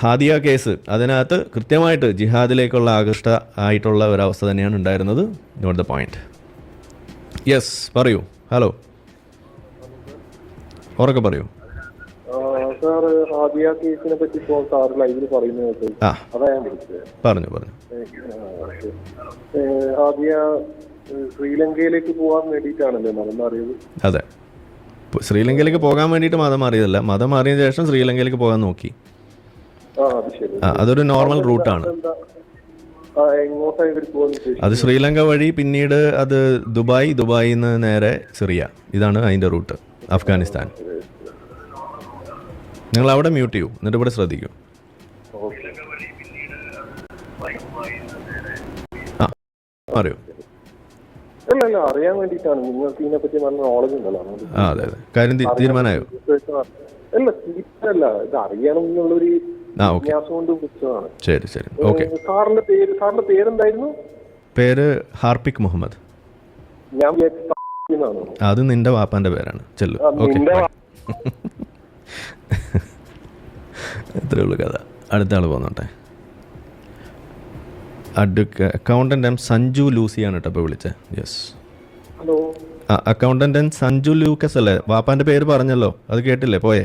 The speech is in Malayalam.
ഹാദിയ കേസ് അതിനകത്ത് കൃത്യമായിട്ട് ജിഹാദിലേക്കുള്ള ആകൃഷ്ട ആയിട്ടുള്ള ഒരവസ്ഥ തന്നെയാണ് ഉണ്ടായിരുന്നത്. Not the point. യെസ്, പറയൂ. ഹലോ, ഉറക്കെ പറയൂ. പറഞ്ഞു പറഞ്ഞു. ശ്രീലങ്കയിലേക്ക് പോകാൻ വേണ്ടിയിട്ടാണല്ലേ മതം മാറിയത്? അതെ, ശ്രീലങ്കയിലേക്ക് പോകാൻ വേണ്ടിയിട്ട് മതം മാറിയതല്ല. മതം മാറിയതിനു ശേഷം ശ്രീലങ്കയിലേക്ക് പോകാൻ നോക്കി. അതൊരു നോർമൽ റൂട്ടാണ്. അത് ശ്രീലങ്ക വഴി പിന്നീട് അത് ദുബായിൽ നിന്ന് നേരെ സിറിയ. ഇതാണ് അതിൻ്റെ റൂട്ട്. അഫ്ഗാനിസ്ഥാൻ. നിങ്ങൾ അവിടെ മ്യൂട്ട് ചെയ്യൂ, എന്നിട്ട് ഇവിടെ ശ്രദ്ധിക്കൂ. അറിയോ? അറിയാൻ വേണ്ടിയിട്ടാണ്. നിങ്ങൾക്ക് ഇതിനെപ്പറ്റി നല്ല നോളജ് ഉണ്ടല്ലോ. അതെ അതെ. കാര്യം തീരുമാനമായോ? അല്ല, ഇത് അറിയണം എന്നുള്ളൊരു ജിജ്ഞാസ കൊണ്ട് വിളിച്ചതാണ്. ശരി ശരി, ഓക്കെ. സാറിന്റെ പേരെന്തായിരുന്നു? പേര് ഹാർപ്പിക് മുഹമ്മദ്. ഞാൻ അത് നിന്റെ വാപ്പാന്റെ പേരാണ്. ചെല്ലു. ഓക്കെ, എത്രയേ ഉള്ളൂ കഥ. അടുത്ത ആൾ പോന്നോട്ടെ. അക്കൗണ്ടന്റ് എം സഞ്ജു ലൂസിയാണ് കേട്ടോ ഇപ്പോൾ വിളിച്ചത്. Yes, hello. Accountant M Sanju Lucas അല്ലേ? വാപ്പാന്റെ പേര് പറഞ്ഞല്ലോ, അത് കേട്ടില്ലേ? പോയേ?